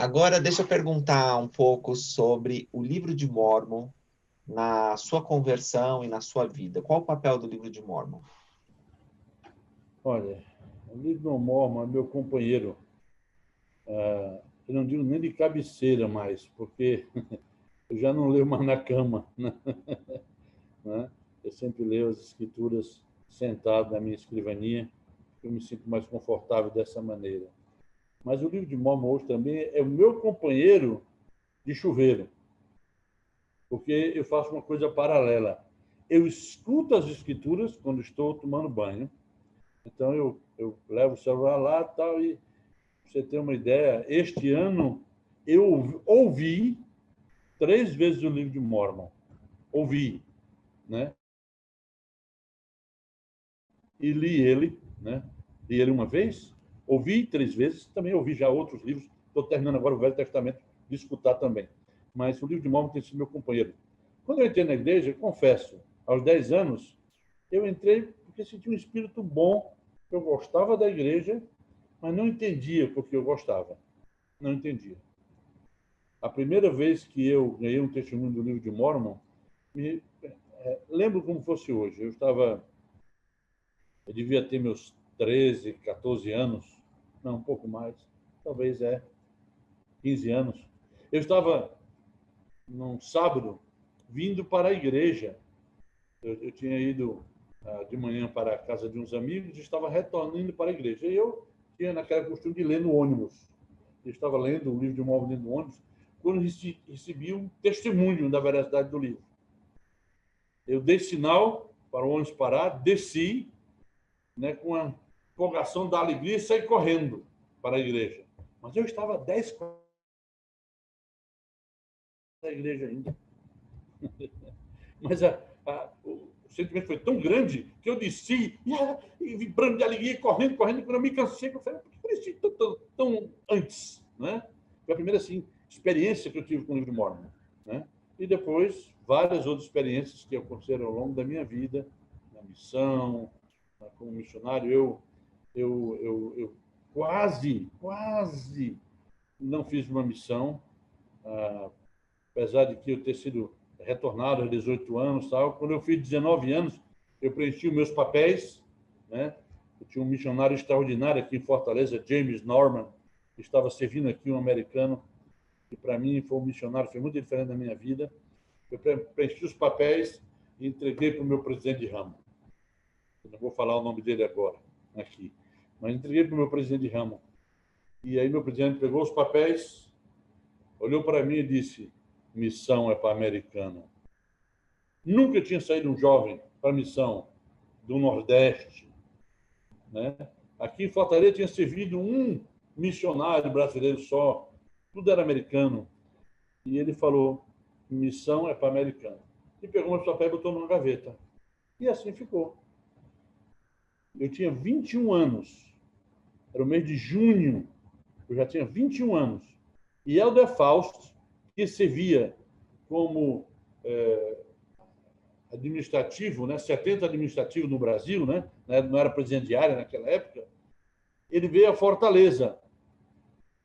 Agora, deixa eu perguntar um pouco sobre o livro de Mórmon na sua conversão e na sua vida. Qual o papel do livro de Mórmon? Olha, o livro do Mormon é meu companheiro. Eu não digo nem de cabeceira mais, porque eu já não leio mais na cama, né? Eu sempre leio as escrituras sentado na minha escrivaninha, eu me sinto mais confortável dessa maneira. Mas o livro de Mormon hoje também é o meu companheiro de chuveiro, porque eu faço uma coisa paralela. Eu escuto as escrituras quando estou tomando banho, então eu levo o celular lá tal, e pra você ter uma ideia, este ano eu ouvi 3 vezes o livro de Mormon. Ouvi, né? E li ele, né? Li ele uma vez, ouvi 3 vezes, também ouvi já outros livros. Estou terminando agora o Velho Testamento de escutar também. Mas o livro de Mormon tem sido meu companheiro. Quando eu entrei na igreja, confesso, aos 10 anos, eu entrei porque senti um espírito bom. Eu gostava da igreja, mas não entendia porque eu gostava. Não entendia. A primeira vez que eu ganhei um testemunho do livro de Mormon, lembro como fosse hoje. Eu devia ter meus 13, 14 anos, não, um pouco mais, talvez 15 anos. Eu estava, num sábado, vindo para a igreja. Eu tinha ido de manhã para a casa de uns amigos e estava retornando para a igreja. E eu tinha naquela costume de ler no ônibus. Eu estava lendo o livro de Mormon dentro do ônibus, quando recebi um testemunho da veracidade do livro. Eu dei sinal para o ônibus parar, desci, né, com a empolgação da alegria e saí correndo para a igreja. Mas eu estava 10 da igreja ainda. Mas o sentimento foi tão grande que eu desci e vibrando de alegria, correndo, correndo, quando eu me cansei, eu falei, por que eu desci tão antes? Né? Foi a primeira assim, experiência que eu tive com o livro de Mormon. Né? E depois, várias outras experiências que aconteceram ao longo da minha vida, na missão, como missionário. Eu quase não fiz uma missão, apesar de que eu ter sido retornado aos 18 anos. Tal. Quando eu fiz 19 anos, eu preenchi os meus papéis. Né? Eu tinha um missionário extraordinário aqui em Fortaleza, James Norman, que estava servindo aqui, um americano, que para mim foi um missionário, foi muito diferente da minha vida. Eu preenchi os papéis e entreguei para o meu presidente de ramo. Eu não vou falar o nome dele agora, aqui. Mas entreguei para o meu presidente de ramo. E aí meu presidente pegou os papéis, olhou para mim e disse, missão é para americano. Nunca tinha saído um jovem para missão do Nordeste. Né? Aqui em Fortaleza tinha servido um missionário brasileiro só, tudo era americano. E ele falou, missão é para americano. E pegou meu papel e botou numa gaveta. E assim ficou. Eu tinha 21 anos. Era o mês de junho. Eu já tinha 21 anos. E Helder Faust, que servia como administrativo, né, 70 administrativo no Brasil, né, não era presidente de área naquela época, ele veio a Fortaleza.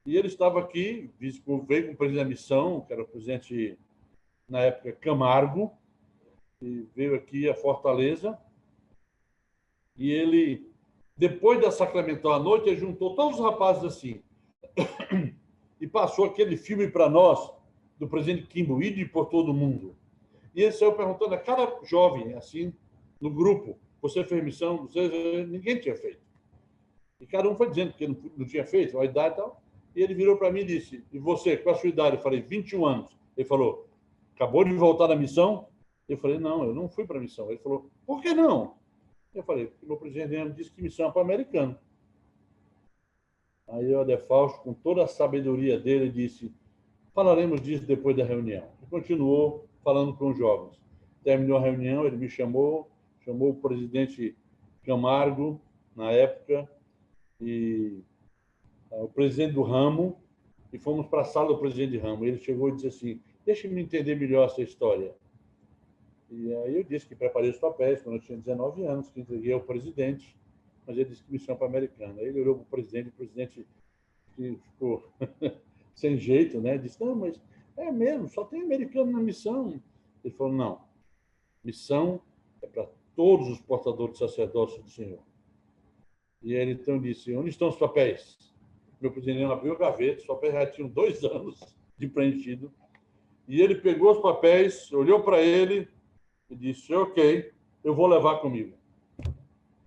E ele estava aqui, veio com o presidente da missão, que era o presidente, na época, Camargo, e veio aqui a Fortaleza. E ele, depois da sacramental à noite, ele juntou todos os rapazes assim e passou aquele filme para nós, do presidente Kimbuíde por todo mundo. E ele saiu perguntando a cada jovem, assim, no grupo, você fez missão? Ninguém tinha feito. E cada um foi dizendo que não tinha feito, a idade e tal. E ele virou para mim e disse, e você, qual a sua idade? Eu falei, 21 anos. Ele falou, acabou de voltar da missão? Eu falei, não, eu não fui para a missão. Ele falou, por que não? Eu falei, porque meu presidente disse que missão é para americano. Aí o Adefausto, com toda a sabedoria dele, disse, falaremos disso depois da reunião. E continuou falando com os jovens. Terminou a reunião, ele me chamou o presidente Camargo, na época, e o presidente do ramo, e fomos para a sala do presidente de ramo. Ele chegou e disse assim, deixe-me entender melhor essa história. E aí eu disse que preparei os papéis quando eu tinha 19 anos, que entreguei ao presidente, mas ele disse que missão para a americana. Aí ele olhou para o presidente ficou sem jeito, né? Disse, não, mas é mesmo, só tem americano na missão. Ele falou, não, missão é para todos os portadores de sacerdócio do Senhor. E ele então disse, onde estão os papéis? Meu prisioneiro abriu a gaveta, os papéis já tinham 2 anos de preenchido. E ele pegou os papéis, olhou para ele e disse, ok, eu vou levar comigo.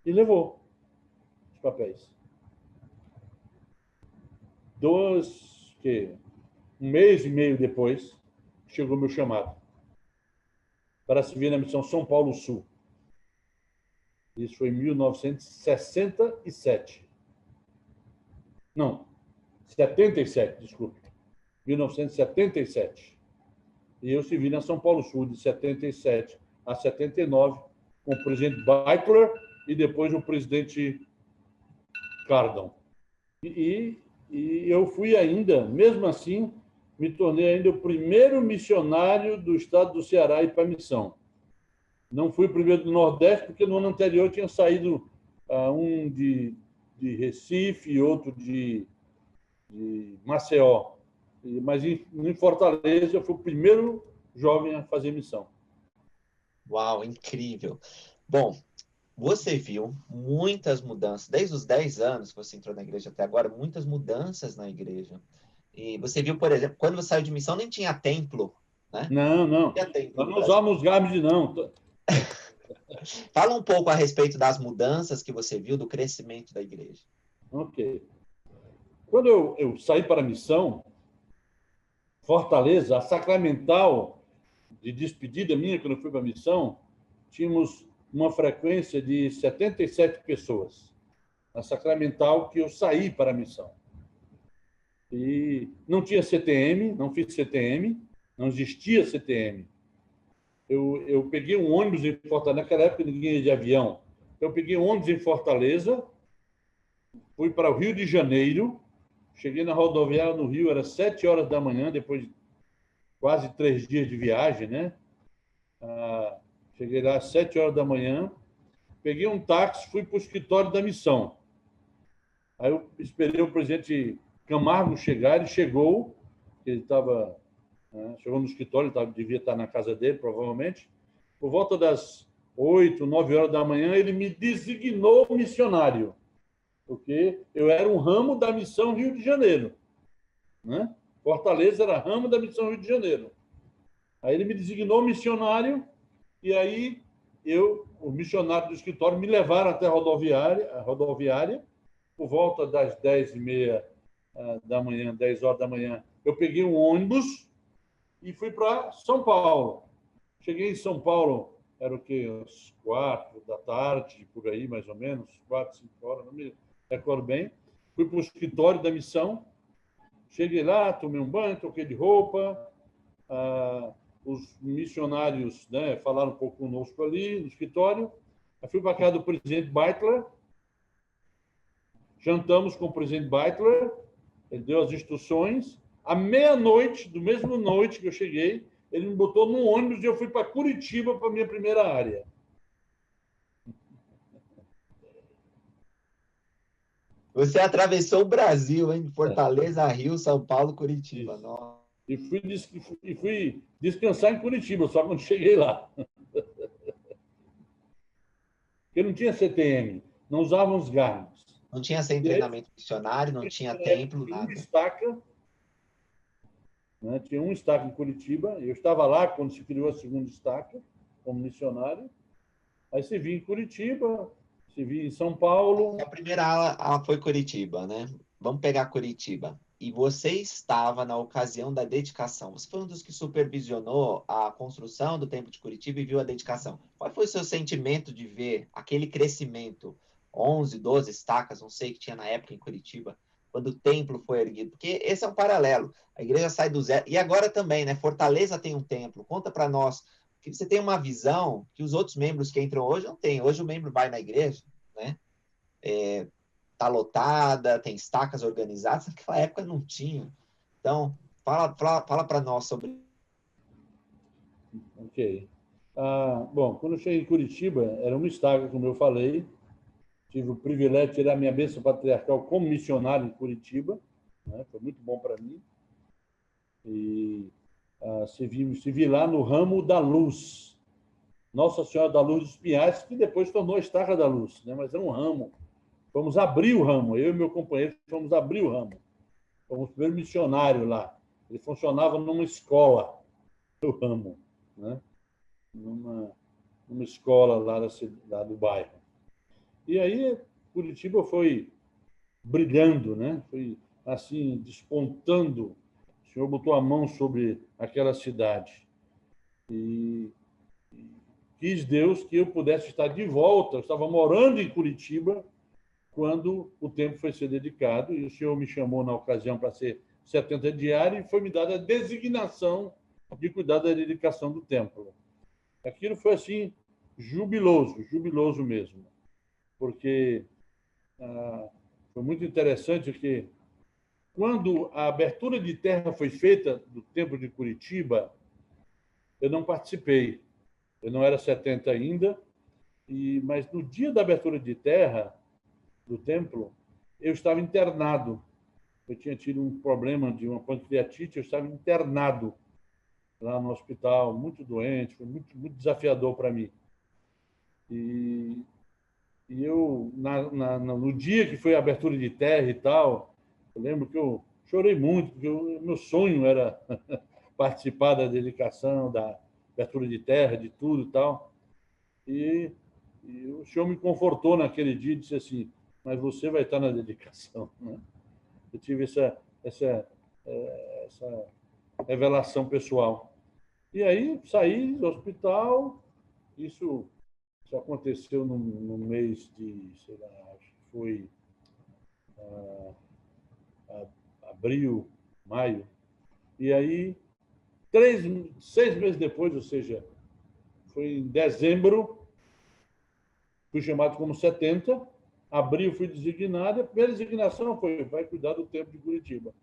E levou os papéis. Um mês e meio depois, chegou meu chamado para servir na missão São Paulo Sul. Isso foi em 1967. Não, 77, desculpe. 1977. E eu servi na São Paulo Sul de 77 a 79 com o presidente Beitler e depois o presidente Cardon. E eu fui ainda, mesmo assim, me tornei ainda o primeiro missionário do estado do Ceará a ir para a missão. Não fui o primeiro do Nordeste, porque no ano anterior tinha saído um de Recife e outro de Maceió. Mas em Fortaleza eu fui o primeiro jovem a fazer missão. Uau, incrível. Bom, você viu muitas mudanças, desde os 10 anos que você entrou na igreja até agora, muitas mudanças na igreja. E você viu, por exemplo, quando você saiu de missão, nem tinha templo, né? Não. Não tinha templo Nós no não Brasil. usávamos garbos, não. Fala um pouco a respeito das mudanças que você viu, do crescimento da igreja. Ok. Quando eu saí para a missão, Fortaleza, a sacramental de despedida minha, quando eu fui para a missão, tínhamos uma frequência de 77 pessoas. A sacramental que eu saí para a missão. E não tinha CTM, não fiz CTM, não existia CTM. Eu peguei um ônibus em Fortaleza, naquela época ninguém ia de avião. Eu peguei um ônibus em Fortaleza, fui para o Rio de Janeiro, cheguei na rodoviária no Rio, era 7 horas da manhã, depois de quase 3 dias de viagem, né? Cheguei lá às 7 horas da manhã, peguei um táxi, fui para o escritório da missão. Aí eu esperei o presidente Camargo chegar, ele chegou, ele estava, chegou no escritório, devia estar na casa dele, provavelmente. Por volta das 8, 9 horas da manhã, ele me designou missionário, porque eu era um ramo da missão Rio de Janeiro, né? Fortaleza era ramo da missão Rio de Janeiro. Aí ele me designou missionário e aí os missionários do escritório me levaram até a rodoviária, por volta das 10h30 da manhã, 10 horas da manhã, eu peguei um ônibus e fui para São Paulo. Cheguei em São Paulo, era o quê? Às 4 da tarde, por aí, mais ou menos, 4, 5 horas, não me recordo bem. Fui para o escritório da missão, cheguei lá, tomei um banho, troquei de roupa, os missionários, né, falaram um pouco conosco ali no escritório. Eu fui para a casa do presidente Beitler, jantamos com o presidente Beitler, ele deu as instruções. À meia-noite, do mesmo noite que eu cheguei, ele me botou num ônibus e eu fui para Curitiba, para a minha primeira área. Você atravessou o Brasil, hein? Fortaleza, Rio, São Paulo, Curitiba. Nossa. E fui descansar em Curitiba, só quando cheguei lá. Porque não tinha CTM, não usávamos garbos. Não tinha sem treinamento missionário, não tinha templo, nada. Tinha um estaca em Curitiba, eu estava lá quando se criou a segunda estaca, como missionário. Aí se vi em Curitiba, se vi em São Paulo. A primeira aula foi Curitiba, né? Vamos pegar Curitiba. E você estava na ocasião da dedicação. Você foi um dos que supervisionou a construção do Templo de Curitiba e viu a dedicação. Qual foi o seu sentimento de ver aquele crescimento? 11, 12 estacas, não sei, que tinha na época em Curitiba, quando o templo foi erguido. Porque esse é um paralelo. A igreja sai do zero. E agora também, né? Fortaleza tem um templo. Conta para nós. Que você tem uma visão que os outros membros que entram hoje não têm. Hoje o membro vai na igreja, né? Tá lotada, tem estacas organizadas. Naquela época não tinha. Então, fala para nós sobre. Ok. Bom, quando eu cheguei em Curitiba, era uma estaca, como eu falei. Tive o privilégio de tirar minha bênção patriarcal como missionário em Curitiba, né? Foi muito bom para mim. servi lá no ramo da Luz. Nossa Senhora da Luz dos Pinhais, que depois tornou a Estaca da Luz, né? Mas era um ramo. Fomos abrir o ramo, eu e meu companheiro fomos abrir o ramo. Fomos o primeiro missionário lá. Ele funcionava numa escola, o ramo, né? Numa escola lá do bairro. E aí Curitiba foi brilhando, né? Foi assim, despontando. O Senhor botou a mão sobre aquela cidade. E quis Deus que eu pudesse estar de volta. Eu estava morando em Curitiba quando o tempo foi ser dedicado, e o Senhor me chamou na ocasião para ser 70 diário, e foi me dada a designação de cuidar da dedicação do templo. Aquilo foi assim, jubiloso mesmo, porque foi muito interessante que quando a abertura de terra foi feita do templo de Curitiba, eu não participei. Eu não era 70 ainda, mas no dia da abertura de terra do templo, eu estava internado. Eu tinha tido um problema de uma pancreatite, eu estava internado lá no hospital, muito doente, foi muito desafiador para mim. E eu, no dia que foi a abertura de terra e tal, eu lembro que eu chorei muito, porque meu sonho era participar da dedicação, da abertura de terra, de tudo e tal. E o Senhor me confortou naquele dia e disse assim, mas você vai estar na dedicação, né? Eu tive essa revelação pessoal. E aí saí do hospital, isso aconteceu no mês de, sei lá, acho que foi abril, maio. E aí, 6 meses depois, ou seja, foi em dezembro, fui chamado como 70, abril fui designado, a primeira designação foi, vai cuidar do templo de Curitiba.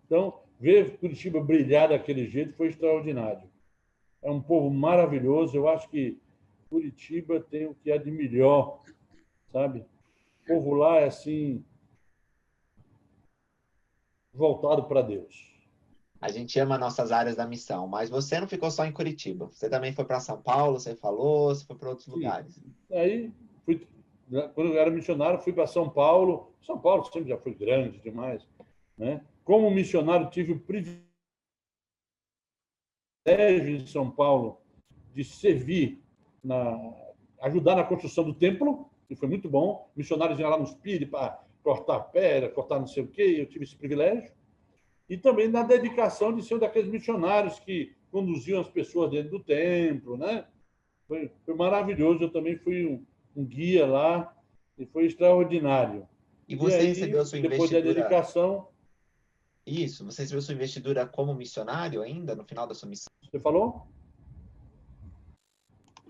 Então, ver Curitiba brilhar daquele jeito foi extraordinário. É um povo maravilhoso, eu acho que Curitiba tem o que há de melhor, sabe? O povo lá é assim, voltado para Deus. A gente ama nossas áreas da missão, mas você não ficou só em Curitiba. Você também foi para São Paulo, você falou, você foi para outros Sim. lugares. Aí, quando eu era missionário, fui para São Paulo. São Paulo sempre já foi grande demais, né? Como missionário, tive o privilégio em São Paulo de servir, ajudar na construção do templo, que foi muito bom. Missionários iam lá nos pires para cortar pedra, cortar não sei o quê, eu tive esse privilégio. E também na dedicação de ser um daqueles missionários que conduziam as pessoas dentro do templo, né? Foi maravilhoso. Eu também fui um guia lá e foi extraordinário. E E você recebeu aí, a sua depois da investidura. dedicação, Isso, você recebeu sua investidura como missionário ainda, no final da sua missão? você falou?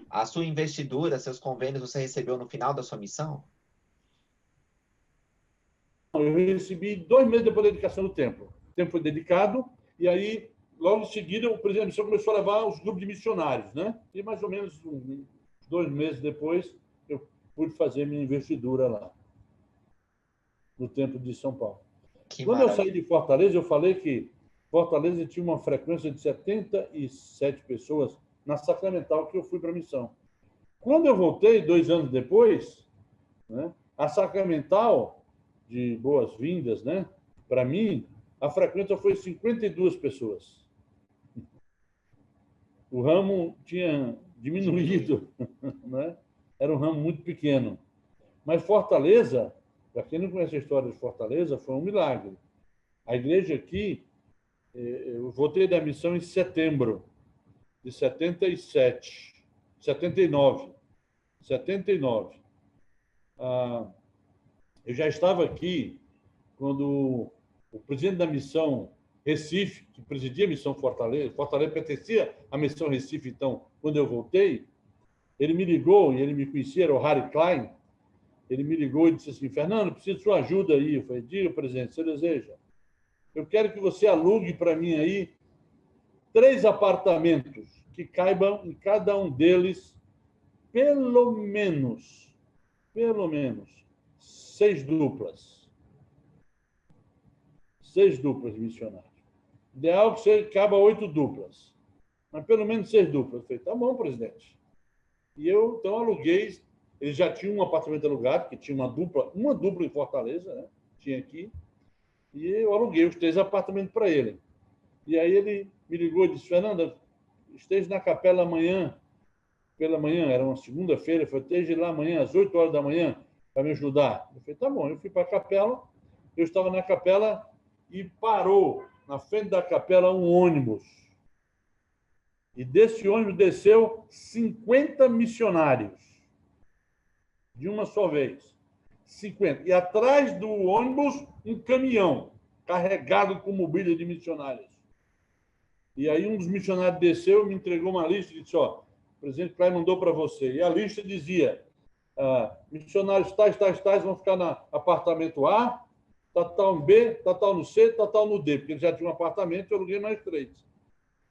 A sua investidura, seus convênios, você recebeu no final da sua missão? Eu recebi 2 meses depois da dedicação do templo. O templo foi dedicado e aí, logo em seguida, o presidente da missão começou a levar os grupos de missionários, né? E mais ou menos 2 meses depois, eu pude fazer minha investidura lá, no templo de São Paulo. Que Quando eu saí maravilha. de Fortaleza, eu falei que Fortaleza tinha uma frequência de 77 pessoas na Sacramental que eu fui para a missão. Quando eu voltei, 2 anos depois, né, a Sacramental, de boas-vindas, né, para mim, a frequência foi 52 pessoas. O ramo tinha diminuído, né? Era um ramo muito pequeno. Mas Fortaleza, para quem não conhece a história de Fortaleza, foi um milagre. A igreja aqui, eu voltei da missão em setembro de 77, 79. 79. Eu já estava aqui quando o presidente da missão Recife, que presidia a missão Fortaleza, Fortaleza pertencia à missão Recife, então, quando eu voltei, ele me ligou, e ele me conhecia, era o Harry Klein, ele me ligou e disse assim, Fernando, preciso de sua ajuda aí. Eu falei, diga, presidente, você deseja? Eu quero que você alugue para mim aí 3 apartamentos que caibam em cada um deles pelo menos 6 duplas. 6 duplas de missionários. Ideal que você caba 8 duplas, mas pelo menos 6 duplas. Eu falei, tá bom, presidente. E eu, então, aluguei. Ele já tinha um apartamento alugado, que tinha uma dupla em Fortaleza, né? Tinha aqui. E eu aluguei os 3 apartamentos para ele. E aí ele me ligou e disse, Fernanda, esteja na capela amanhã, pela manhã, era uma segunda-feira, eu falei, esteja lá amanhã, às 8 horas da manhã, para me ajudar. Eu falei, tá bom. Eu fui para a capela, eu estava na capela e parou na frente da capela um ônibus. E desse ônibus desceu 50 missionários, de uma só vez. 50. E atrás do ônibus, um caminhão carregado com mobília de missionários. E aí um dos missionários desceu, me entregou uma lista e disse, ó, o presidente Klein mandou para você. E a lista dizia, missionários tais vão ficar no apartamento A, tal no B, tal no C, tal no D, porque ele já tinha um apartamento, eu aluguei mais 3.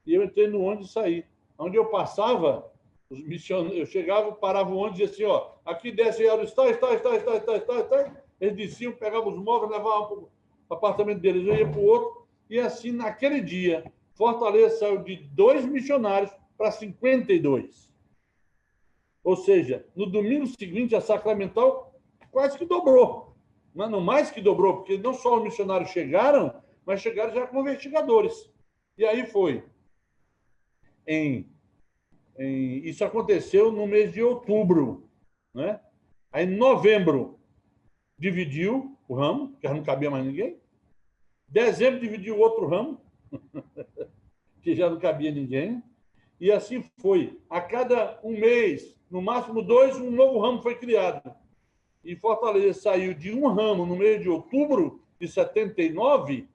E eu entrei no ônibus e saí. Onde eu passava, os missionários, eu chegava, parava o ônibus e dizia assim, ó, aqui desce aí, está. Eles desciam, pegavam os móveis, levavam para o apartamento deles, eu ia para o outro. E assim, naquele dia, Fortaleza saiu de 2 missionários para 52. Ou seja, no domingo seguinte, a Sacramental quase que dobrou. Mas não mais que dobrou, porque não só os missionários chegaram, mas chegaram já como investigadores. E aí foi. Isso aconteceu no mês de outubro. Né? Aí, em novembro, dividiu o ramo, que já não cabia mais ninguém. Dezembro, dividiu o outro ramo, que já não cabia ninguém. E assim foi. A cada um mês, no máximo 2, um novo ramo foi criado. E Fortaleza saiu de um ramo no mês de outubro de 79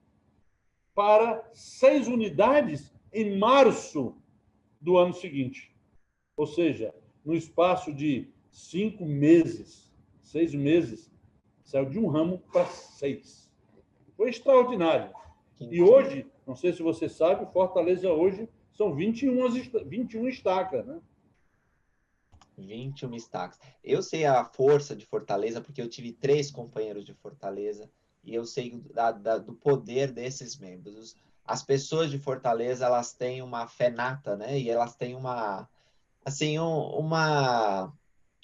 para 6 unidades em março do ano seguinte. Ou seja, no espaço de 5 meses, 6 meses, saiu de um ramo para 6. Foi extraordinário. E hoje, não sei se você sabe, Fortaleza hoje são 21 estacas, né? 21 estacas. Eu sei a força de Fortaleza, porque eu tive 3 companheiros de Fortaleza, e eu sei do poder desses membros. As pessoas de Fortaleza, elas têm uma fé nata, né? E elas têm assim,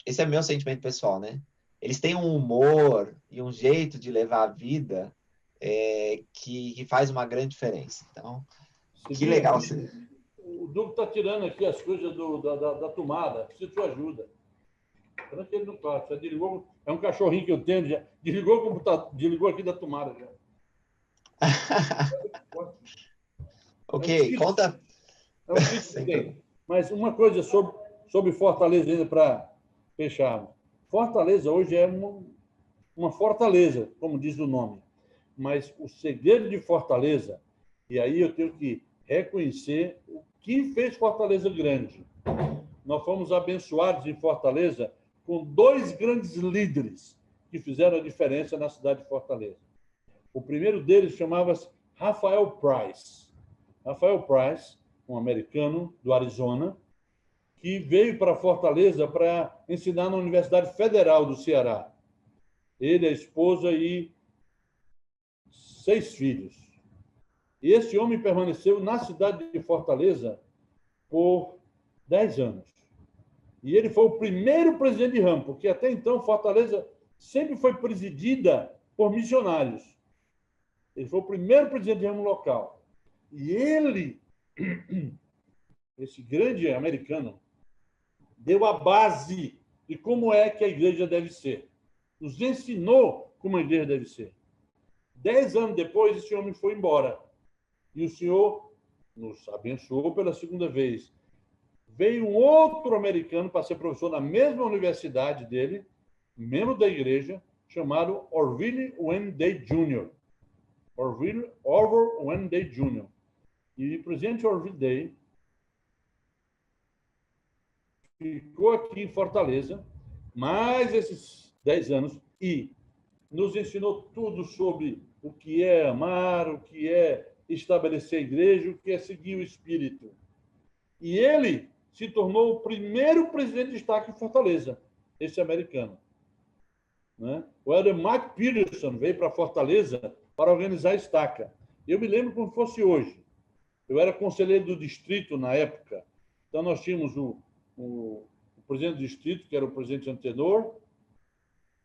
esse é meu sentimento pessoal, né? Eles têm um humor e um jeito de levar a vida que faz uma grande diferença. Então, que legal. O Duque está tirando aqui as coisas da tomada. Preciso de sua ajuda. Tranca ele no quarto. Já desligou, é um cachorrinho que eu tenho. Já desligou o computador, desligou aqui da tomada. Já. Ok, conta. É um kit que tem. Mas uma coisa sobre Fortaleza, ainda para fechar. Fortaleza hoje é uma fortaleza, como diz o nome. Mas o segredo de Fortaleza, e aí eu tenho que reconhecer o que fez Fortaleza grande. Nós fomos abençoados em Fortaleza com 2 grandes líderes que fizeram a diferença na cidade de Fortaleza. O primeiro deles chamava-se Rafael Price. Rafael Price, um americano do Arizona, que veio para Fortaleza para ensinar na Universidade Federal do Ceará. Ele, a esposa e 6 filhos. E esse homem permaneceu na cidade de Fortaleza por 10 anos. E ele foi o primeiro presidente de ramo, porque até então Fortaleza sempre foi presidida por missionários. Ele foi o primeiro presidente de ramo local. E ele, esse grande americano, deu a base de como é que a igreja deve ser. Nos ensinou como a igreja deve ser. 10 anos depois, esse homem foi embora. E o Senhor nos abençoou pela segunda vez. Veio um outro americano para ser professor na mesma universidade dele, membro da igreja, chamado Orville Wayne Day Jr. Orville Wayne Day Jr. E o presidente Orville Day ficou aqui em Fortaleza mais esses 10 anos e nos ensinou tudo sobre o que é amar, o que é estabelecer a igreja, o que é seguir o Espírito. E ele se tornou o primeiro presidente de estaca em Fortaleza, esse americano. Né? O Elder Mike Peterson veio para Fortaleza para organizar a estaca. Eu me lembro como fosse hoje. Eu era conselheiro do distrito na época. Então, nós tínhamos o presidente do distrito, que era o presidente antenor,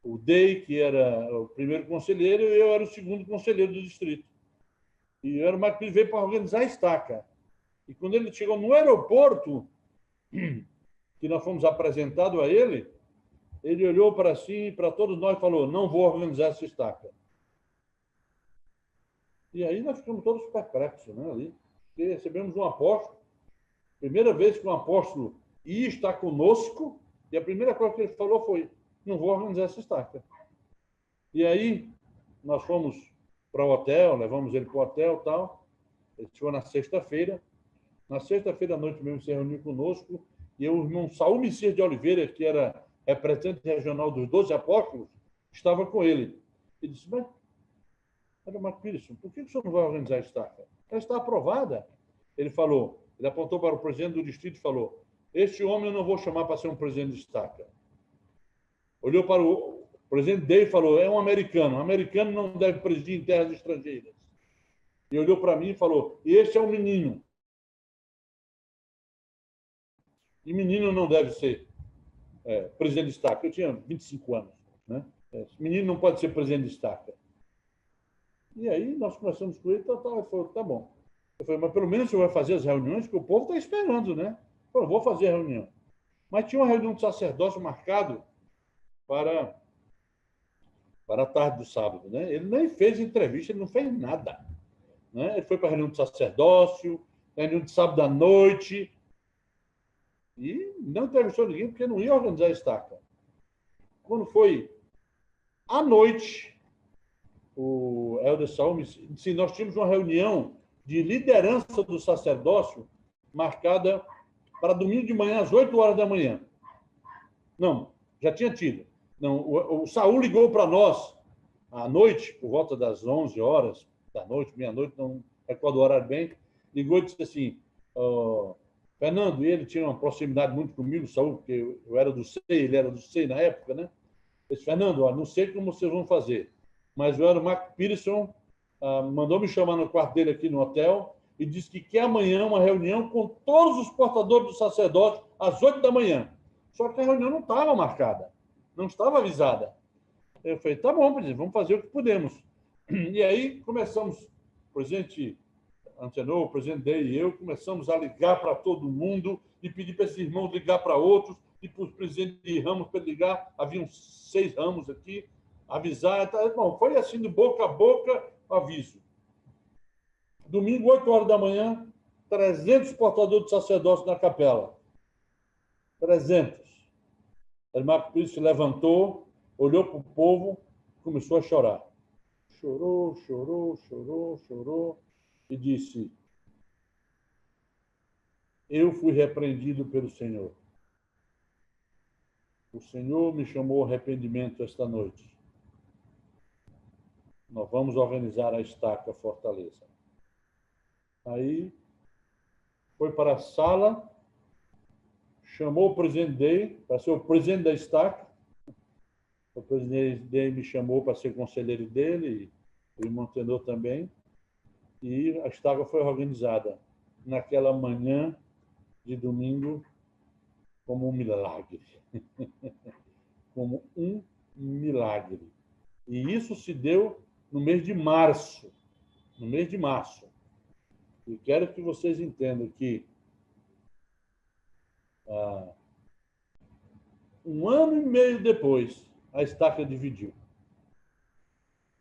o Day, que era o primeiro conselheiro, e eu era o segundo conselheiro do distrito. E o Marco Pires veio para organizar a estaca. E quando ele chegou no aeroporto, que nós fomos apresentados a ele, ele olhou para si, para todos nós, e falou: não vou organizar essa estaca. E aí nós ficamos todos perplexos, né, ali. E recebemos um apóstolo, primeira vez que um apóstolo ia estar conosco, e a primeira coisa que ele falou foi: não vou organizar essa estaca. E aí nós fomos para o hotel, levamos ele para o hotel e tal. Ele chegou na sexta-feira. Na sexta-feira à noite mesmo se reuniu conosco, e o irmão Saul Messias de Oliveira, que era representante regional dos 12 apóstolos, estava com ele. Ele disse: mas, Marco Pires, por que o senhor não vai organizar a estaca? Ela está aprovada. Ele falou, ele apontou para o presidente do distrito e falou: este homem eu não vou chamar para ser um presidente de estaca. Olhou para o presidente dele e falou: é um americano. Um americano não deve presidir em terras estrangeiras. E olhou para mim e falou: e este é um menino. E menino não deve ser presidente de estaca. Eu tinha 25 anos. Né? Esse menino não pode ser presidente de estaca. E aí nós conversamos com ele, ele falou: tá bom. Eu falei: mas pelo menos você vai fazer as reuniões que o povo está esperando, né? Eu falei: vou fazer a reunião. Mas tinha uma reunião de sacerdócio marcado para a tarde do sábado, né? Ele nem fez entrevista, ele não fez nada. Né? Ele foi para a reunião de sacerdócio, reunião de sábado à noite, e não entrevistou ninguém, porque não ia organizar a estaca. Quando foi à noite, o Helder Saul disse: nós tínhamos uma reunião de liderança do sacerdócio marcada para domingo de manhã, às 8 horas da manhã. Não, já tinha tido. Não, o Saul ligou para nós à noite, por volta das 11 horas da noite, meia-noite, não recordo o horário bem, ligou e disse assim: Fernando, e ele tinha uma proximidade muito comigo, Saul, porque eu era do SEI, ele era do SEI na época, né? Ele disse: Fernando, ó, não sei como vocês vão fazer, mas o Marco Pearson mandou me chamar no quarto dele aqui no hotel e disse que quer amanhã uma reunião com todos os portadores do sacerdócio às 8 da manhã. Só que a reunião não estava marcada, não estava avisada. Eu falei: tá bom, presidente, vamos fazer o que podemos. E aí começamos, o presidente Antenor, o presidente Day e eu, começamos a ligar para todo mundo e pedir para esses irmãos ligar para outros, e para os presidentes de ramos para ligar, haviam 6 ramos aqui, avisar. Bom, foi assim, de boca a boca, aviso. Domingo, 8 horas da manhã, 300 portadores de sacerdócio na capela. 300. O Marco Pires se levantou, olhou para o povo, começou a chorar. Chorou, chorou, chorou, chorou, e disse: eu fui repreendido pelo Senhor. O Senhor me chamou ao arrependimento esta noite. Nós vamos organizar a estaca Fortaleza. Aí foi para a sala, chamou o presidente Day para ser o presidente da estaca. O presidente Day me chamou para ser conselheiro dele, e o Montenor também. E a estaca foi organizada naquela manhã de domingo como um milagre. Como um milagre. E isso se deu no mês de março. No mês de março. E quero que vocês entendam que 1 ano e meio depois, a estaca dividiu.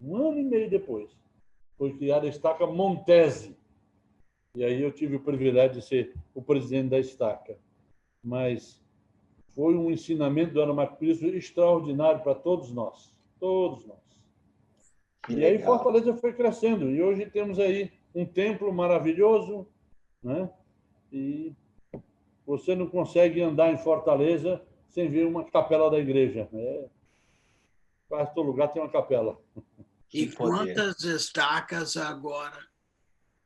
1 ano e meio depois, foi criada a estaca Montese. E aí eu tive o privilégio de ser o presidente da estaca. Mas foi um ensinamento do Marco Pires extraordinário para todos nós. Todos nós. E aí Fortaleza foi crescendo. E hoje temos aí um templo maravilhoso, né? E você não consegue andar em Fortaleza sem ver uma capela da igreja. Quase todo lugar tem uma capela. E quantas estacas agora?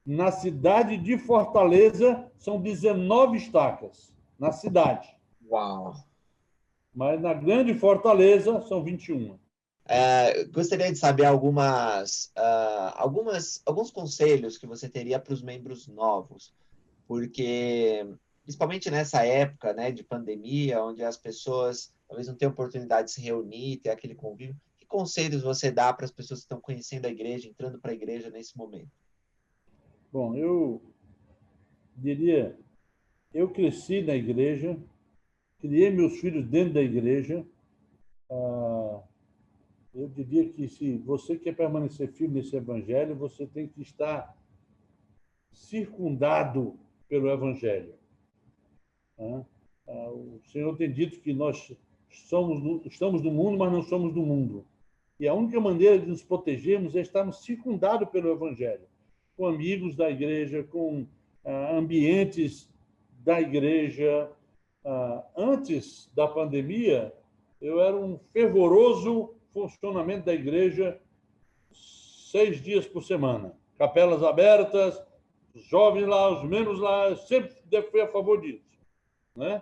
Na cidade de Fortaleza, são 19 estacas. Na cidade. Uau! Mas na grande Fortaleza, são 21. Gostaria de saber alguns conselhos que você teria para os membros novos, porque, principalmente nessa época, né, de pandemia, onde as pessoas talvez não tenham oportunidade de se reunir, ter aquele convívio, que conselhos você dá para as pessoas que estão conhecendo a igreja, entrando para a igreja nesse momento? Bom, eu diria, eu cresci na igreja, criei meus filhos dentro da igreja. Eu diria que se você quer permanecer firme nesse evangelho, você tem que estar circundado pelo evangelho. O Senhor tem dito que nós estamos no mundo, mas não somos do mundo. E a única maneira de nos protegermos é estarmos circundados pelo evangelho, com amigos da igreja, com ambientes da igreja. Antes da pandemia, eu era um fervoroso funcionamento da igreja 6 dias por semana. Capelas abertas, os jovens lá, os membros lá, eu sempre fui a favor disso, né?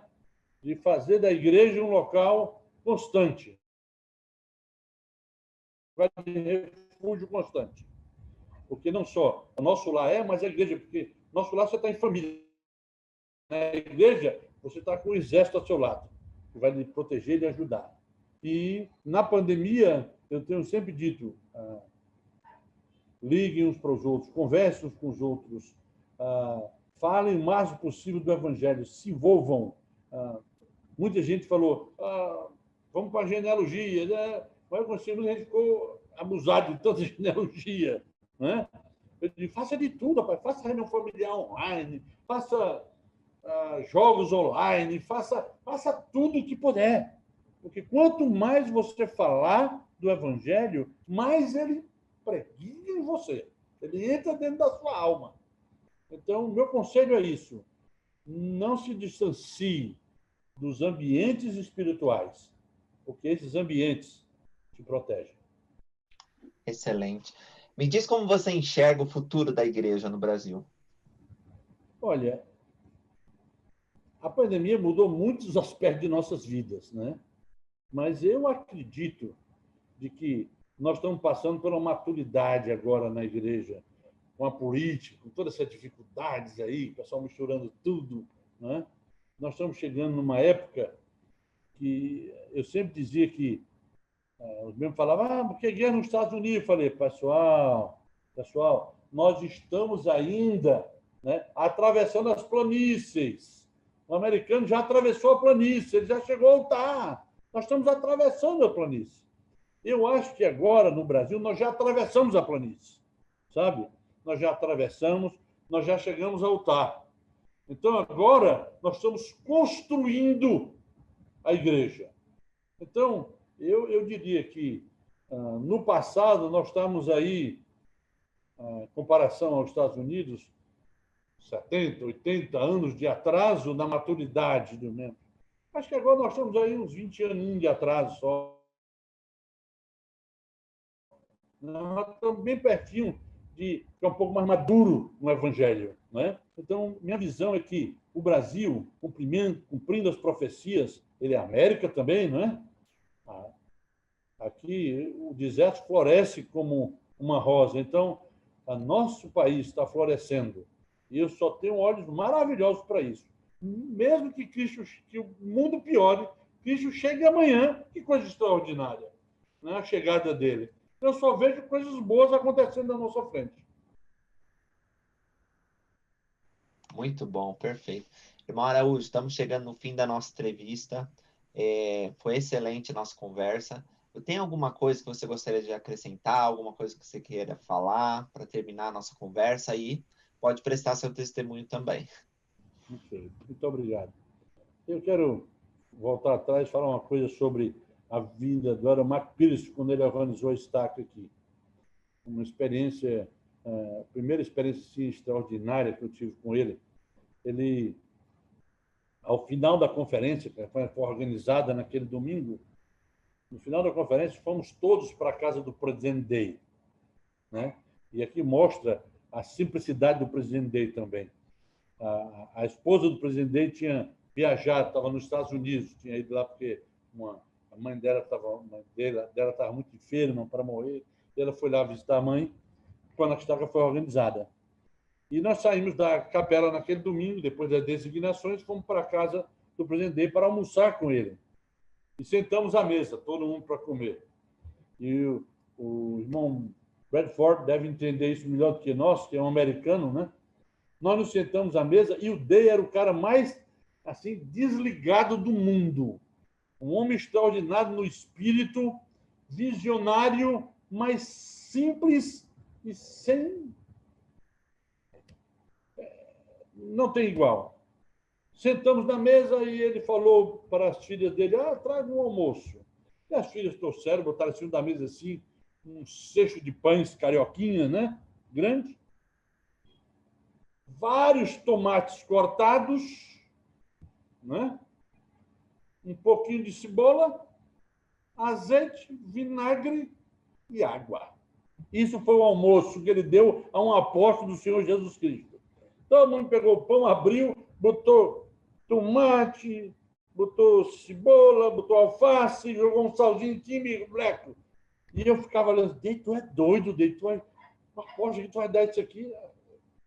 De fazer da igreja um local constante, de refúgio constante. Porque não só o nosso lar mas a igreja, porque nosso lar você está em família. Na igreja, você está com o exército ao seu lado, que vai lhe proteger e lhe ajudar. E, na pandemia, eu tenho sempre dito, liguem uns para os outros, conversem uns com os outros, falem o mais possível do evangelho, se envolvam. Muita gente falou, vamos para a genealogia, né? Mas a gente ficou abusado de tanta genealogia, né? Eu digo, faça de tudo, rapaz. Faça reunião familiar online, faça jogos online, faça tudo o que puder. Porque quanto mais você falar do evangelho, mais ele preguiça em você. Ele entra dentro da sua alma. Então, o meu conselho é isso. Não se distancie dos ambientes espirituais, porque esses ambientes te protegem. Excelente. Me diz como você enxerga o futuro da igreja no Brasil. Olha, a pandemia mudou muitos aspectos de nossas vidas, né? Mas eu acredito de que nós estamos passando por uma maturidade agora na igreja, com a política, com todas essas dificuldades aí, o pessoal misturando tudo, né? Nós estamos chegando numa época que eu sempre dizia que os mesmos falavam, porque guerra nos Estados Unidos. Eu falei, pessoal, nós estamos ainda, né, atravessando as planícies. O americano já atravessou a planície, ele já chegou ao altar. Nós estamos atravessando a planície. Eu acho que agora, no Brasil, nós já atravessamos a planície, sabe? Nós já atravessamos, nós já chegamos ao altar. Então, agora, nós estamos construindo a igreja. Então, eu diria que, no passado, nós estamos aí, em comparação aos Estados Unidos, 70, 80 anos de atraso na maturidade do membro. Acho que agora nós estamos aí uns 20 aninhos de atraso só. Nós estamos bem pertinho de ficar um pouco mais maduro no Evangelho, né? Então, minha visão é que o Brasil, cumprindo as profecias, ele é América também, não é? Aqui o deserto floresce como uma rosa. Então, o nosso país está florescendo. E eu só tenho olhos maravilhosos para isso. Mesmo que que o mundo piore, Cristo chegue amanhã, que coisa extraordinária, né? A chegada dele. Eu só vejo coisas boas acontecendo na nossa frente. Muito bom, perfeito. Irmão Araújo, estamos chegando no fim da nossa entrevista. Foi excelente a nossa conversa. Tem alguma coisa que você gostaria de acrescentar? Alguma coisa que você queira falar para terminar a nossa conversa? Aí pode prestar seu testemunho também. Okay. Muito obrigado. Eu quero voltar atrás e falar uma coisa sobre a vida do Aromac Pires, quando ele organizou a estaca aqui. Uma experiência, a primeira experiência assim, extraordinária que eu tive com ele. Ele, ao final da conferência, que foi organizada naquele domingo, no final da conferência, fomos todos para a casa do Presidente Day, né? E aqui mostra a simplicidade do Presidente Day também. A esposa do Presidente Day tinha viajado, estava nos Estados Unidos, tinha ido lá porque uma A mãe dela estava muito enferma para morrer. E ela foi lá visitar a mãe quando a estaca foi organizada. E nós saímos da capela naquele domingo, depois das designações, fomos para a casa do presidente Day para almoçar com ele. E sentamos à mesa, todo mundo para comer. E o irmão Bradford deve entender isso melhor do que nós, que é um americano, né? Nós nos sentamos à mesa e o Day era o cara mais assim desligado do mundo. Um homem extraordinário no espírito, visionário, mas simples e sem... Não tem igual. Sentamos na mesa e ele falou para as filhas dele, traga um almoço. E as filhas trouxeram, botaram em cima da mesa assim, um cesto de pães carioquinha, né? Grande. Vários tomates cortados, né? Um pouquinho de cebola, azeite, vinagre e água. Isso foi o almoço que ele deu a um apóstolo do Senhor Jesus Cristo. Todo mundo pegou o pão, abriu, botou tomate, botou cebola, botou alface, jogou um salzinho tímido, bleco. E eu ficava olhando, Day, tu é doido, Day, tu é... Poxa, que tu vai dar isso aqui?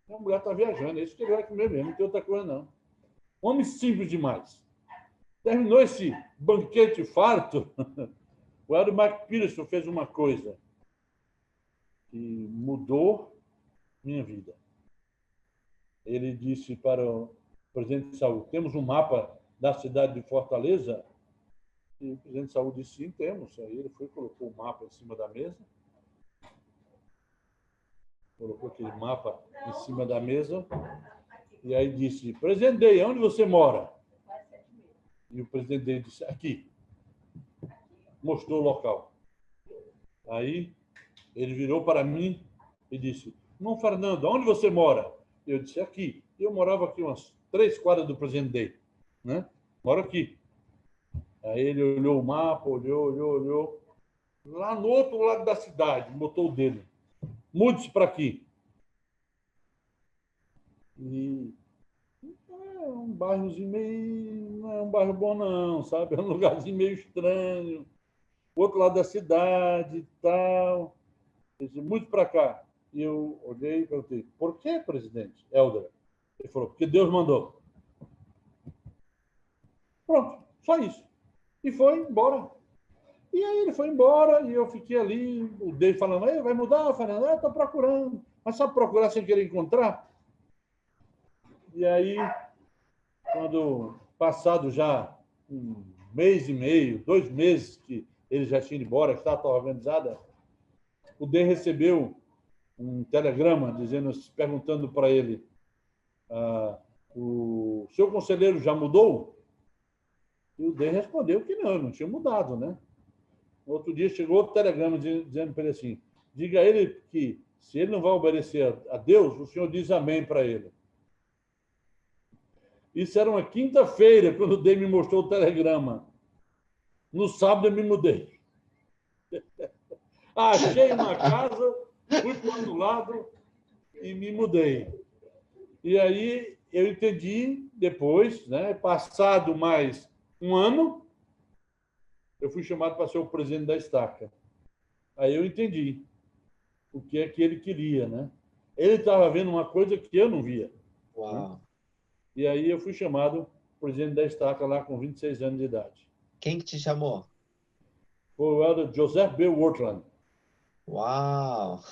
A mulher está viajando, é isso que ele vai comer mesmo, não tem outra coisa, não. Homem simples demais. Terminou esse banquete farto, o Elder McPherson fez uma coisa que mudou minha vida. Ele disse para o presidente de saúde, temos um mapa da cidade de Fortaleza? E o presidente de saúde disse, sim, temos. Aí ele foi e colocou o mapa em cima da mesa. Colocou aquele mapa em cima da mesa. E aí disse, presidente Day, onde você mora? E o presidente Day disse, aqui. Mostrou o local. Aí ele virou para mim e disse, irmão Fernando, onde você mora? Eu disse, aqui. Eu morava aqui umas 3 quadras do presidente Day, né? Moro aqui. Aí ele olhou o mapa, olhou. Lá no outro lado da cidade, botou o dedo. Mude-se para aqui. E é um bairrozinho meio... Não é um bairro bom, não, sabe? É um lugarzinho meio estranho. O outro lado da cidade e tal. Ele disse, mude para cá. E eu olhei e perguntei, por que, presidente Elder? Ele falou, porque Deus mandou. Pronto, só isso. E foi embora. E aí ele foi embora e eu fiquei ali, o Dave falando, vai mudar, Fernando? Estou procurando. Mas sabe procurar sem querer encontrar? E aí, quando passado já 1 mês e meio, 2 meses que ele já tinha ido embora, que estava organizada, o Dave recebeu um telegrama dizendo, perguntando para ele, o seu conselheiro já mudou? E o Dave respondeu que não tinha mudado, né? Outro dia chegou outro telegrama dizendo para ele assim, diga a ele que se ele não vai obedecer a Deus, o Senhor diz amém para ele. Isso era uma quinta-feira, quando o Dave me mostrou o telegrama. No sábado eu me mudei. Achei uma casa, fui para o outro lado e me mudei. E aí eu entendi depois, né, passado mais 1 ano, eu fui chamado para ser o presidente da estaca. Aí eu entendi o que é que ele queria, né? Ele estava vendo uma coisa que eu não via. Uau. Né? E aí eu fui chamado presidente da estaca lá com 26 anos de idade. Quem que te chamou? Foi o Elder Joseph B. Wortland. Uau!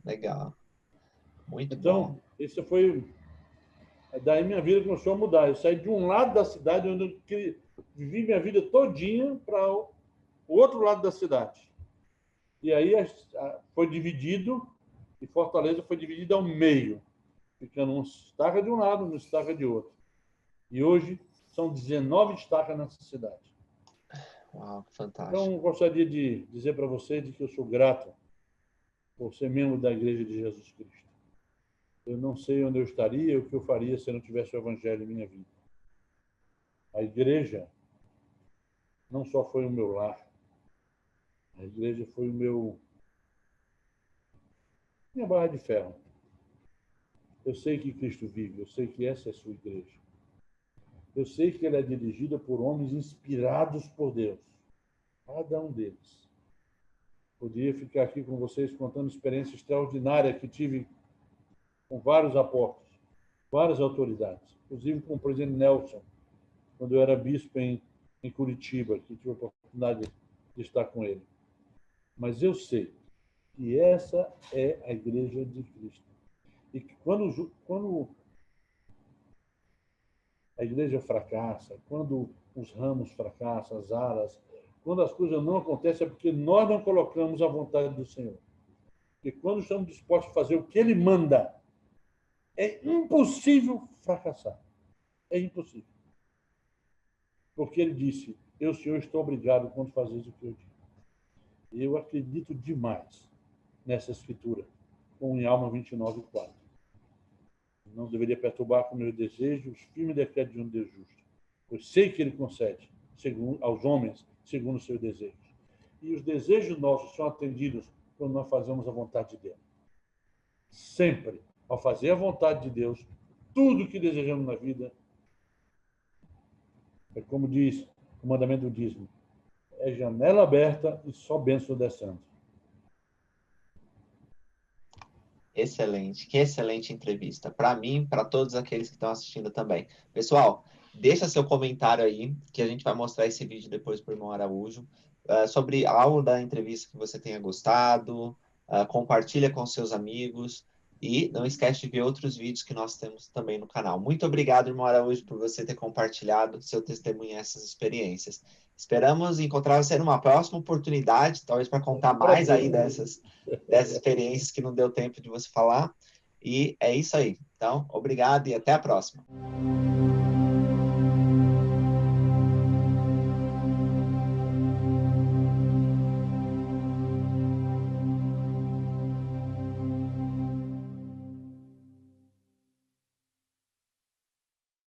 Legal. Muito então, bom. Isso foi... Daí minha vida começou a mudar. Eu saí de um lado da cidade, onde eu vivi minha vida todinha, para o outro lado da cidade. E aí foi dividido, e Fortaleza foi dividida ao meio, ficando um estaca de um lado, um estaca de outro. E hoje são 19 estacas nessa cidade. Uau, fantástico. Então, gostaria de dizer para vocês que eu sou grato por ser membro da Igreja de Jesus Cristo. Eu não sei onde eu estaria, o que eu faria se eu não tivesse o Evangelho em minha vida. A igreja não só foi o meu lar, a igreja foi minha barra de ferro. Eu sei que Cristo vive, eu sei que essa é a sua igreja. Eu sei que ela é dirigida por homens inspirados por Deus. Cada um deles. Poderia ficar aqui com vocês contando experiência extraordinária que tive com vários apóstolos, várias autoridades, inclusive com o presidente Nelson, quando eu era bispo em Curitiba, que tive a oportunidade de estar com ele. Mas eu sei que essa é a Igreja de Cristo. E que quando a igreja fracassa, quando os ramos fracassam, as alas, quando as coisas não acontecem, é porque nós não colocamos a vontade do Senhor. Porque quando estamos dispostos a fazer o que Ele manda, é impossível fracassar. É impossível. Porque Ele disse, eu, Senhor, estou obrigado quando fazeres o que eu digo. E eu acredito demais nessa escritura, como em Alma 29:4. Não deveria perturbar com meus desejos os firmes decretos de um Deus justo, pois sei que Ele concede aos homens segundo os seus desejos. E os desejos nossos são atendidos quando nós fazemos a vontade de Deus. Sempre, ao fazer a vontade de Deus, tudo o que desejamos na vida, é como diz o mandamento do dízimo, é janela aberta e só bênção descendo. Excelente, que excelente entrevista. Para mim, para todos aqueles que estão assistindo também. Pessoal, deixa seu comentário aí, que a gente vai mostrar esse vídeo depois para o irmão Araújo, sobre algo da entrevista que você tenha gostado, compartilha com seus amigos e não esquece de ver outros vídeos que nós temos também no canal. Muito obrigado, irmão Araújo, por você ter compartilhado seu testemunho e essas experiências. Esperamos encontrar você numa próxima oportunidade, talvez para contar mais aí dessas experiências que não deu tempo de você falar. E é isso aí. Então, obrigado e até a próxima.